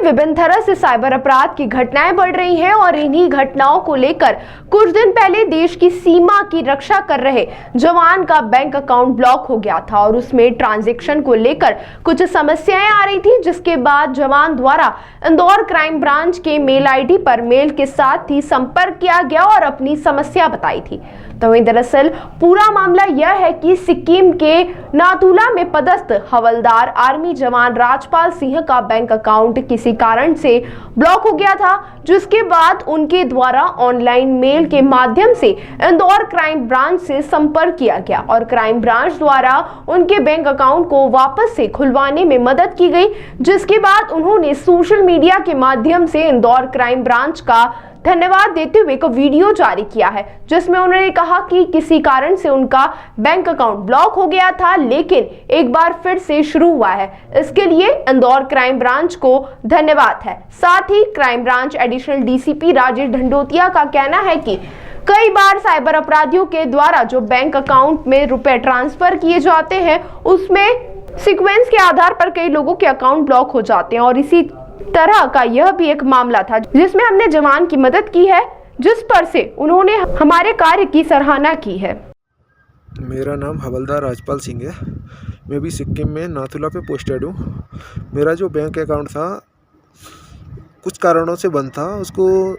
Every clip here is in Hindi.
विभिन्न तरह से साइबर अपराध की घटनाएं बढ़ रही हैं और इन्हीं घटनाओं को लेकर कुछ दिन पहले देश की सीमा की रक्षा कर रहे जवान का बैंक अकाउंट ब्लॉक हो गया था और उसमें ट्रांजैक्शन को लेकर कुछ समस्याएं आ रही थी, जिसके बाद जवान द्वारा इंदौर क्राइम ब्रांच के मेल आईडी पर मेल के साथ ही संपर्क किया गया और अपनी समस्या बताई थी। तो दरअसल पूरा मामला यह है कि सिक्किम के नाथुला में पदस्थ हवलदार आर्मी जवान राजपाल सिंह का बैंक अकाउंट किसी कारण से ब्लॉक हो गया था, जिसके बाद उनके द्वारा ऑनलाइन मेल के माध्यम से इंदौर क्राइम ब्रांच से संपर्क किया गया और क्राइम ब्रांच द्वारा उनके बैंक अकाउंट को वापस से खुलवाने में मदद की गई, जिसके बाद उन्होंने सोशल मीडिया के माध्यम से इंदौर क्राइम ब्रांच का धन्यवाद देते हुए एक वीडियो जारी किया है, जिसमें उन्होंने कहा कि किसी कारण से उनका बैंक अकाउंट ब्लॉक हो गया था लेकिन एक बार फिर से शुरू हुआ है। इसके लिए इंदौर क्राइम ब्रांच को धन्यवाद है। साथ ही crime branch additional DCP Rajesh Dhandotiya का कहना है कि कई बार साइबर अपराधियों के द्वारा जो बैंक अकाउंट में रुपए ट्रांसफर किए जाते हैं उसमें सीक्वेंस के आधार पर कई लोगों के अकाउंट ब्लॉक हो जाते हैं और इसी तरह का यह भी एक मामला था जिसमें हमने जवान की मदद की है, जिस पर से उन्होंने हमारे कार्य की सराहना की है। मेरा नाम हवलदार राजपाल सिंह है। मैं भी सिक्किम में नाथुला पे पोस्टेड हूँ। मेरा जो बैंक अकाउंट था कुछ कारणों से बंद था, उसको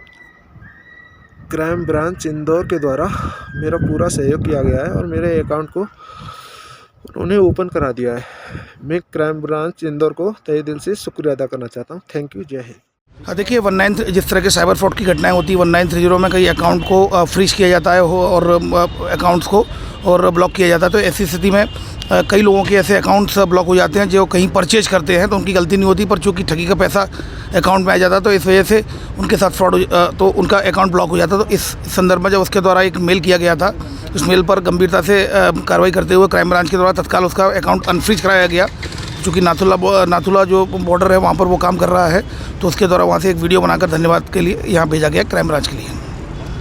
क्राइम ब्रांच इंदौर के द्वारा मेरा पूरा सहयोग किया गया है और मेरे अकाउंट को उन्होंने ओपन करा दिया है। मैं क्राइम ब्रांच इंदौर को तहे दिल से शुक्रिया अदा करना चाहता हूँ। थैंक यू, जय हिंद। देखिए 19 जिस तरह के साइबर फ्रॉड की घटनाएं होती है 1930 में कई अकाउंट को फ्रीज किया जाता है और अकाउंट्स को और ब्लॉक किया जाता है। तो ऐसी स्थिति में कई लोगों के ऐसे अकाउंट्स ब्लॉक हो जाते हैं जो कहीं परचेज करते हैं तो उनकी गलती नहीं होती, पर चूँकि ठगी का पैसा अकाउंट में आ जाता है तो इस वजह से उनके साथ फ्रॉड तो उनका अकाउंट ब्लॉक हो जाता है। तो इस संदर्भ में जब उसके द्वारा एक मेल किया गया था, उस मेल पर गंभीरता से कार्रवाई करते हुए क्राइम ब्रांच के द्वारा तत्काल उसका अकाउंट अनफ्रीज कराया गया। चूँकि नाथुला जो बॉर्डर है वहाँ पर वो काम कर रहा है, तो उसके द्वारा वहाँ से एक वीडियो बनाकर धन्यवाद के लिए यहाँ भेजा गया क्राइम ब्रांच के लिए।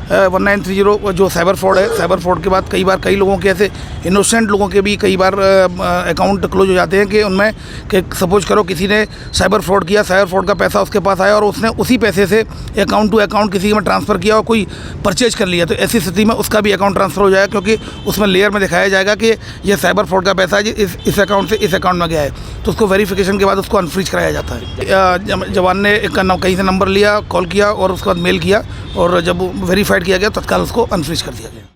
1930 जो साइबर फ्रॉड है, साइबर फ्रॉड के बाद कई लोगों के ऐसे इनोसेंट लोगों के भी कई बार अकाउंट क्लोज हो जाते हैं कि उनमें कि सपोज करो किसी ने साइबर फ्रॉड किया, साइबर फ्रॉड का पैसा उसके पास आया और उसने उसी पैसे से अकाउंट टू अकाउंट किसी में ट्रांसफ़र किया और कोई परचेज कर लिया, तो ऐसी स्थिति में उसका भी अकाउंट ट्रांसफ़र हो जाएगा, क्योंकि उसमें लेयर में दिखाया जाएगा कि ये साइबर फ्रॉड का पैसा है इस अकाउंट से इस अकाउंट में गया है, तो उसको वेरिफिकेशन के बाद उसको अनफ्रीज कराया जाता है। जवान ने कहीं से नंबर लिया, कॉल किया और उसके बाद मेल किया और जब वेरीफाइड किया गया तत्काल उसको अनफ्रीज कर दिया गया।